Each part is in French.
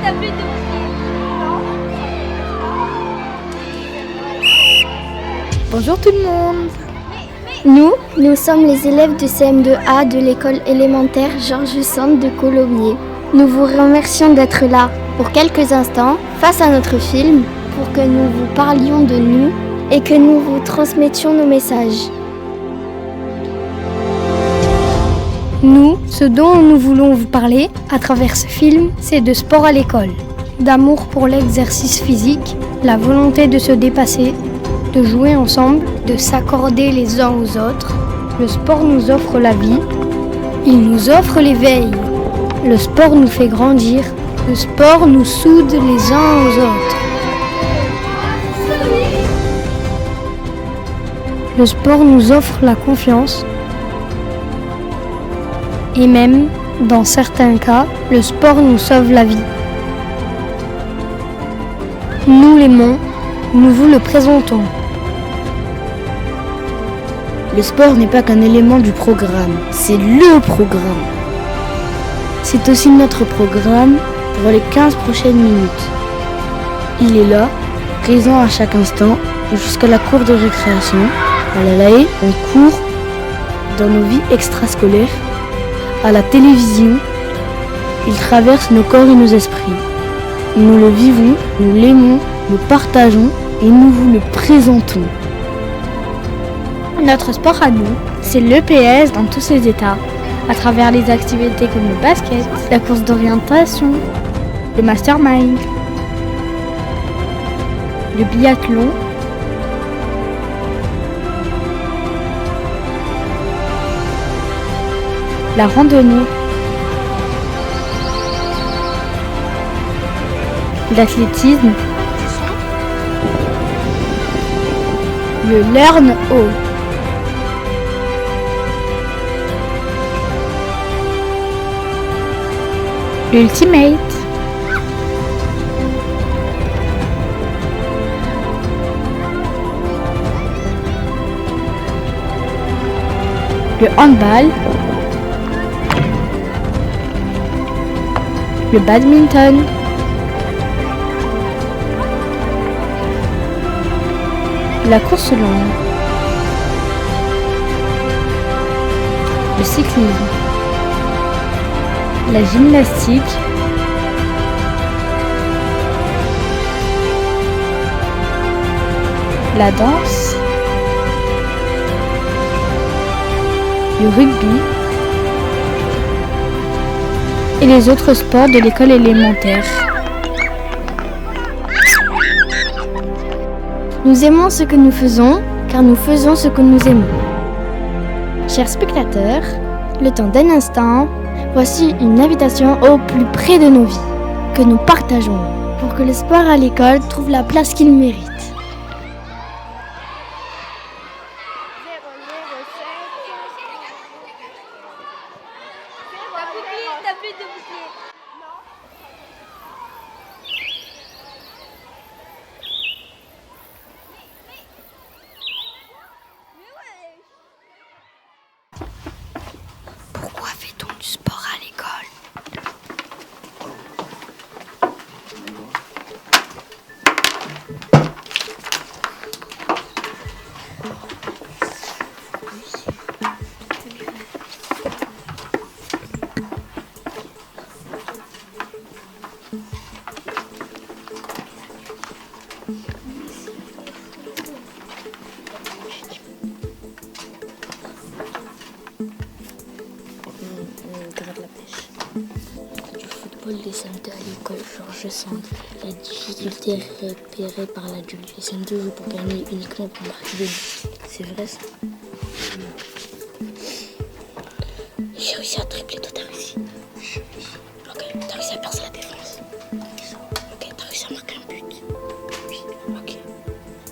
t'as plus de pied. Bonjour tout le monde. Nous sommes les élèves de CM2A de l'école élémentaire Georges Sand de Colomiers. Nous vous remercions d'être là pour quelques instants face à notre film pour que nous vous parlions de nous et que nous vous transmettions nos messages. Nous, ce dont nous voulons vous parler à travers ce film, c'est de sport à l'école, d'amour pour l'exercice physique, la volonté de se dépasser, de jouer ensemble, de s'accorder les uns aux autres. Le sport nous offre la vie, il nous offre l'éveil. Le sport nous fait grandir, le sport nous soude les uns aux autres. Le sport nous offre la confiance. Et même, dans certains cas, le sport nous sauve la vie. Nous l'aimons, nous vous le présentons. Le sport n'est pas qu'un élément du programme, c'est le programme. C'est aussi notre programme pour les 15 prochaines minutes. Il est là, présent à chaque instant, jusqu'à la cour de récréation, à la laïe, en cours, dans nos vies extrascolaires, à la télévision. Il traverse nos corps et nos esprits. Nous le vivons, nous l'aimons, nous partageons et nous vous le présentons. Notre sport à nous, c'est l'EPS dans tous ses états, à travers les activités comme le basket, la course d'orientation, le mastermind, le biathlon, la randonnée, l'athlétisme, le learn all. L'ultimate, le handball, le badminton, la course longue, le cyclisme, la gymnastique, la danse, le rugby et les autres sports de l'école élémentaire. Nous aimons ce que nous faisons, car nous faisons ce que nous aimons. Chers spectateurs, le temps d'un instant, voici une invitation au plus près de nos vies, que nous partageons, pour que le sport à l'école trouve la place qu'il mérite. T'as plus de pied. Pourquoi fait-on du sport à l'école ? Du football des CM2 à l'école Georges Sand. La difficulté est repérée par l'adulte. Les CM2 jouent pour gagner uniquement pour marquer des buts. C'est vrai ça? J'ai réussi à tripler, toi t'as réussi. Ok, t'as réussi à percer la défense. Ok, t'as réussi à marquer un but. Oui. Ok.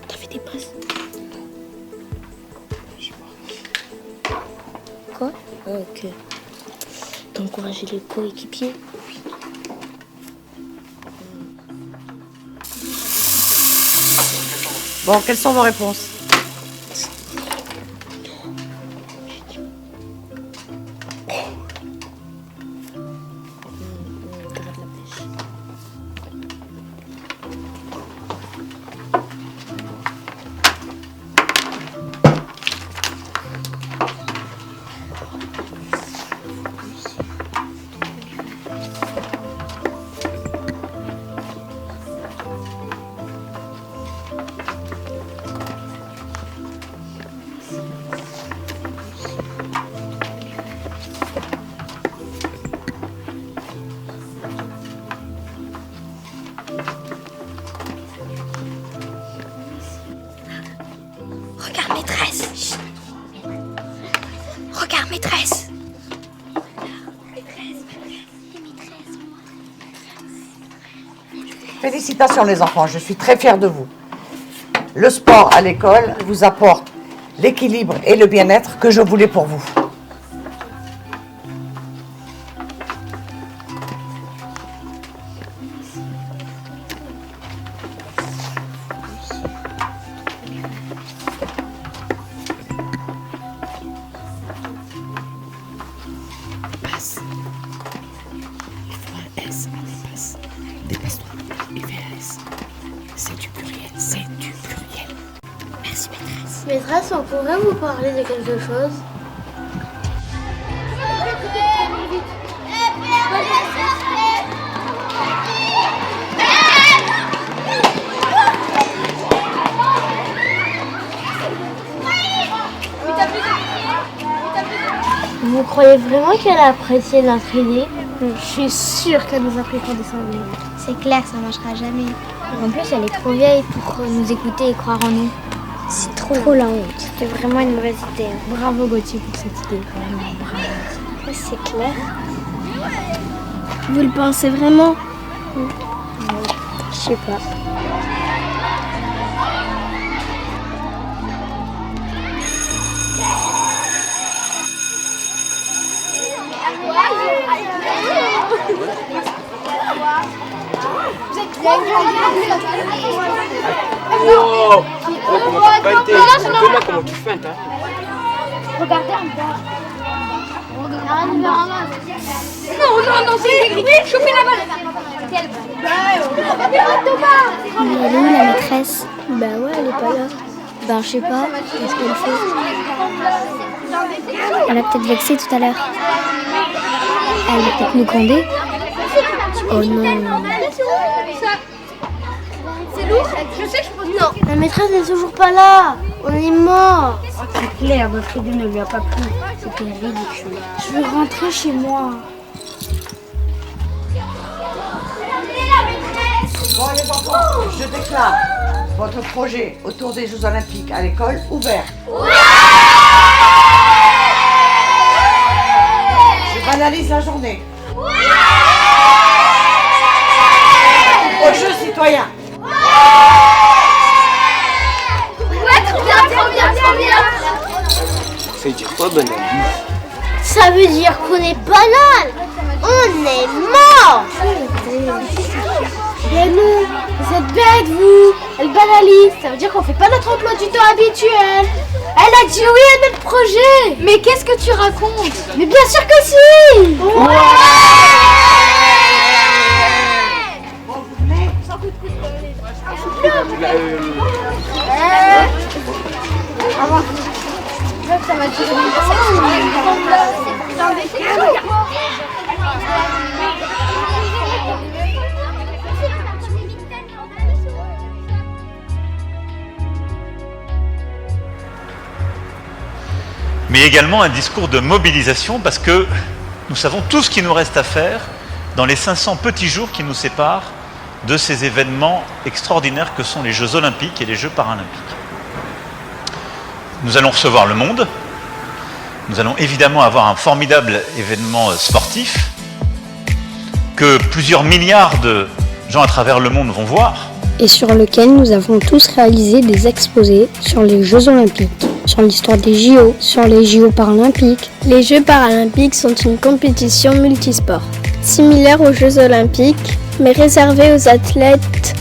T'as fait des passes. Quoi? Ah, ok. T'as encouragé les coéquipiers? Bon, quelles sont vos réponses? Maîtresse. Chut. Regarde, maîtresse. Félicitations les enfants, je suis très fière de vous. Le sport à l'école vous apporte l'équilibre et le bien-être que je voulais pour vous. Dépasse-toi et fais la S. C'est du pluriel, c'est du pluriel. Merci maîtresse. Maîtresse, on pourrait vous parler de quelque chose? Vous croyez vraiment qu'elle a apprécié notre idée? Je suis sûre qu'elle nous a pris pour des sangliers. C'est clair, ça marchera jamais. En plus, elle est trop vieille pour nous écouter et croire en nous. C'est trop la honte. C'était vraiment une mauvaise idée. Bravo Gauthier pour cette idée. Vraiment, bravo. Ouais, c'est clair. Vous le pensez vraiment? Je sais pas. Oh, comment tu feintes? Demain, comment tu feintes, hein? Regardez un peu. Non, c'est écrit. Chopez la balle. Mais elle est où la maîtresse? Bah ouais, elle est pas là. Bah je sais pas, qu'est-ce qu'elle fait? Elle a peut-être vexé tout à l'heure. Elle va peut-être nous gronder. Oh non. C'est lourd. Je sais que je peux. Non. La maîtresse n'est toujours pas là. On est mort. C'est clair, notre idée ne lui a pas plu. C'était ridicule. Je veux rentrer chez moi. Bon les enfants, je déclare votre projet autour des Jeux Olympiques à l'école ouvert. Je banalise la journée. Au jeu citoyen. Ça veut dire quoi, banane? Ça veut dire qu'on est banal. On est mort. Mais non, vous êtes bêtes vous. Elle banalise, ça veut dire qu'on fait pas notre emploi du temps habituel. Elle a dit oui à notre projet. Mais qu'est-ce que tu racontes? Mais bien sûr que si. Ça va durer mais également un discours de mobilisation parce que nous savons tout ce qu'il nous reste à faire dans les 500 petits jours qui nous séparent de ces événements extraordinaires que sont les Jeux Olympiques et les Jeux Paralympiques. Nous allons recevoir le monde, nous allons évidemment avoir un formidable événement sportif que plusieurs milliards de gens à travers le monde vont voir. Et sur lequel nous avons tous réalisé des exposés sur les Jeux Olympiques, sur l'histoire des JO, sur les JO paralympiques. Les Jeux paralympiques sont une compétition multisport, similaire aux Jeux olympiques, mais réservée aux athlètes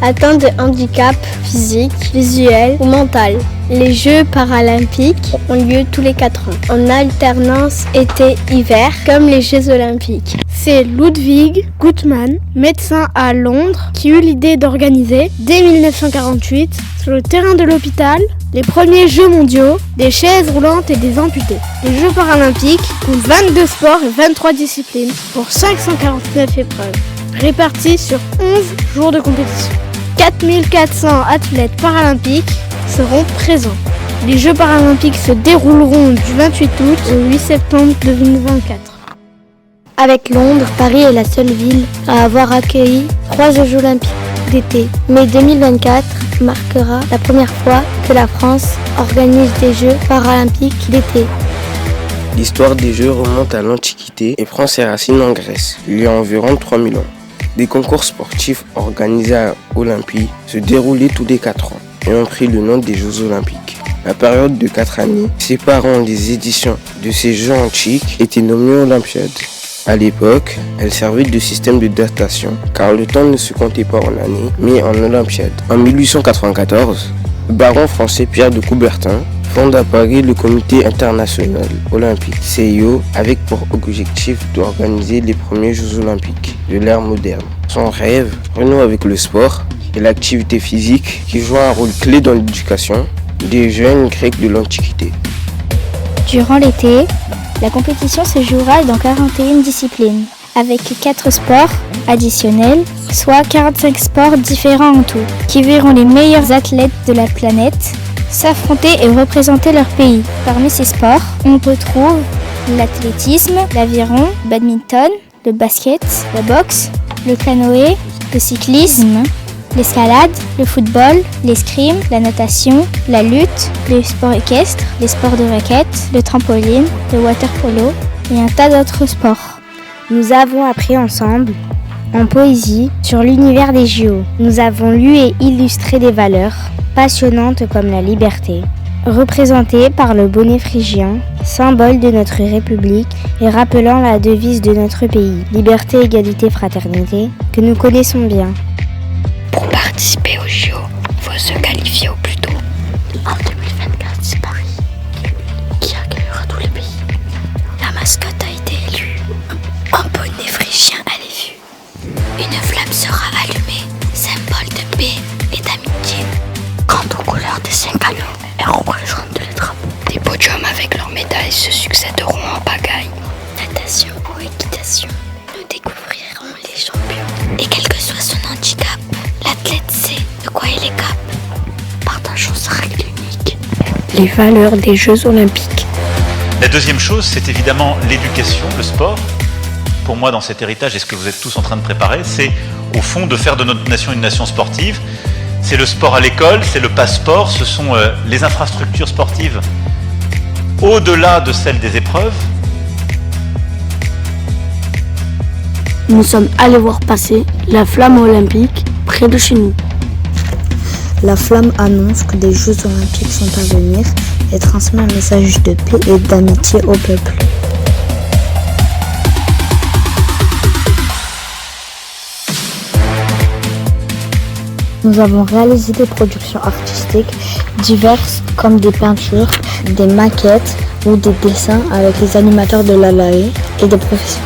atteints de handicap physique, visuel ou mental. Les Jeux paralympiques ont lieu tous les 4 ans, en alternance été-hiver, comme les Jeux olympiques. C'est Ludwig Guttmann, médecin à Londres, qui eut l'idée d'organiser, dès 1948, sur le terrain de l'hôpital, les premiers Jeux mondiaux, des chaises roulantes et des amputés. Les Jeux paralympiques comptent 22 sports et 23 disciplines pour 549 épreuves, réparties sur 11 jours de compétition. 4400 athlètes paralympiques seront présents. Les Jeux paralympiques se dérouleront du 28 août au 8 septembre 2024. Avec Londres, Paris est la seule ville à avoir accueilli 3 Jeux olympiques. d'été. Mai 2024 marquera la première fois que la France organise des Jeux paralympiques d'été. L'histoire des Jeux remonte à l'Antiquité et prend ses racines en Grèce, il y a environ 3000 ans. Des concours sportifs organisés à Olympie se déroulaient tous les 4 ans et ont pris le nom des Jeux Olympiques. La période de 4 années séparant les éditions de ces Jeux antiques était nommée Olympiade. À l'époque, elle servait de système de datation car le temps ne se comptait pas en années mais en Olympiade. En 1894, le baron français Pierre de Coubertin fonde à Paris le Comité international olympique CIO avec pour objectif d'organiser les premiers Jeux olympiques de l'ère moderne. Son rêve renoue avec le sport et l'activité physique qui joue un rôle clé dans l'éducation des jeunes Grecs de l'Antiquité. Durant l'été, la compétition se jouera dans 41 disciplines, avec 4 sports additionnels, soit 45 sports différents en tout, qui verront les meilleurs athlètes de la planète s'affronter et représenter leur pays. Parmi ces sports, on retrouve l'athlétisme, l'aviron, le badminton, le basket, la boxe, le canoë, le cyclisme, l'escalade, le football, l'escrime, la natation, la lutte, les sports équestres, les sports de raquettes, le trampoline, le water-polo et un tas d'autres sports. Nous avons appris ensemble, en poésie, sur l'univers des JO. Nous avons lu et illustré des valeurs passionnantes comme la liberté, représentée par le bonnet phrygien, symbole de notre République et rappelant la devise de notre pays, liberté, égalité, fraternité, que nous connaissons bien. Pour participer aux JO, il faut se qualifier au plus tôt. En 2024, c'est Paris qui accueillera tous les pays. La mascotte a été élue. Un bonnet phrygien à l'ai vu. Une flamme sera allumée, symbole de paix et d'amitié. Quant aux couleurs des 5 anneaux, elles représentent les drapeaux. Des podiums avec leurs médailles se succéderont en pagaille. Natation ou équitation, nous découvrirons les champions. Et quel que soit son handicap, l'athlète sait de quoi il est capable. Partageons sa règle unique. Les valeurs des Jeux olympiques. La deuxième chose, c'est évidemment l'éducation, le sport. Pour moi, dans cet héritage, et ce que vous êtes tous en train de préparer, c'est au fond de faire de notre nation une nation sportive. C'est le sport à l'école, c'est le passeport, ce sont les infrastructures sportives au-delà de celles des épreuves. Nous sommes allés voir passer la flamme olympique près de chez nous. La flamme annonce que des Jeux olympiques sont à venir et transmet un message de paix et d'amitié au peuple. Nous avons réalisé des productions artistiques diverses comme des peintures, des maquettes ou des dessins avec les animateurs de l'ALAE et des professeurs.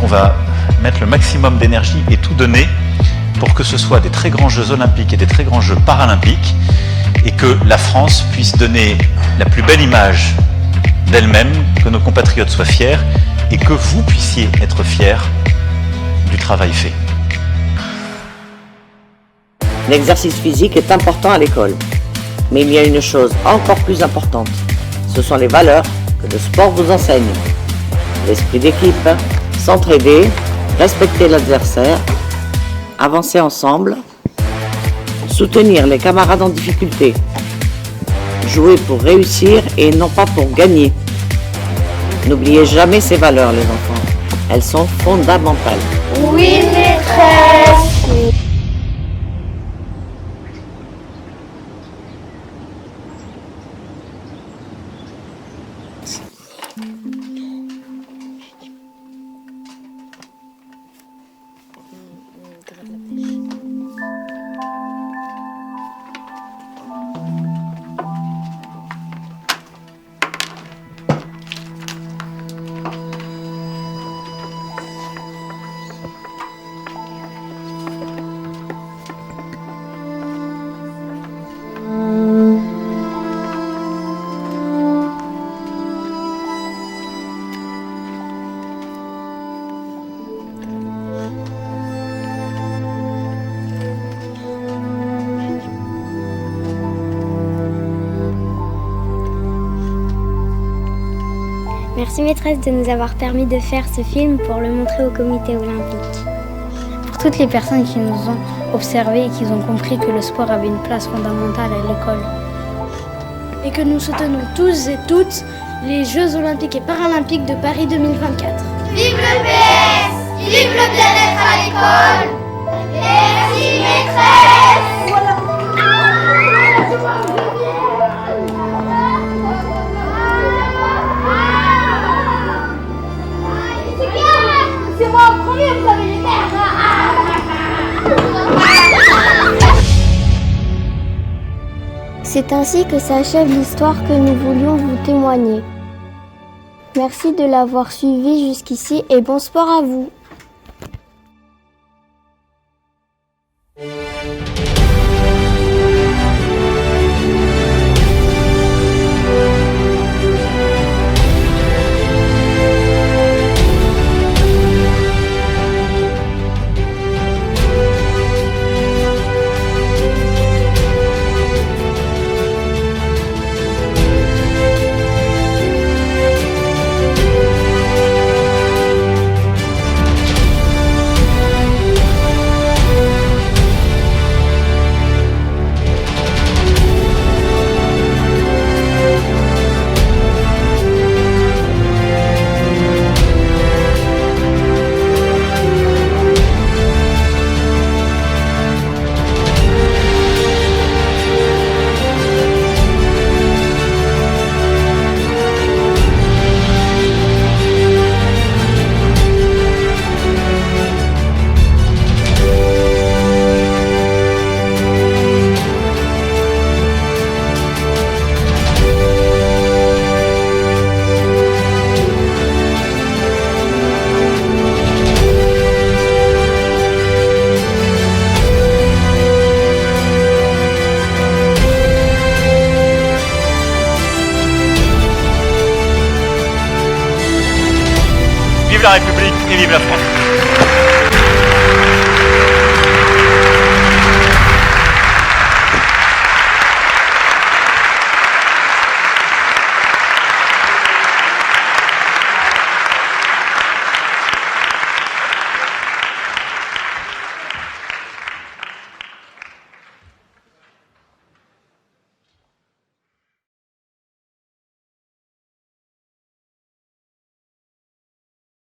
On va mettre le maximum d'énergie et tout donner pour que ce soit des très grands Jeux olympiques et des très grands Jeux paralympiques et que la France puisse donner la plus belle image d'elle-même, que nos compatriotes soient fiers et que vous puissiez être fiers du travail fait. L'exercice physique est important à l'école, mais il y a une chose encore plus importante. Ce sont les valeurs que le sport vous enseigne. L'esprit d'équipe, s'entraider, respecter l'adversaire, avancer ensemble, soutenir les camarades en difficulté, jouer pour réussir et non pas pour gagner. N'oubliez jamais ces valeurs, les enfants. Elles sont fondamentales. Oui, maîtresse. Merci maîtresse de nous avoir permis de faire ce film pour le montrer au comité olympique. Pour toutes les personnes qui nous ont observés et qui ont compris que le sport avait une place fondamentale à l'école. Et que nous soutenons tous et toutes les Jeux olympiques et paralympiques de Paris 2024. Vive le PS! Vive le bien-être à l'école! Merci maîtresse! Voilà. C'est moi en premier, vous avez les nerfs! C'est ainsi que s'achève l'histoire que nous voulions vous témoigner. Merci de l'avoir suivi jusqu'ici et bon sport à vous. Vive la République et vive la France!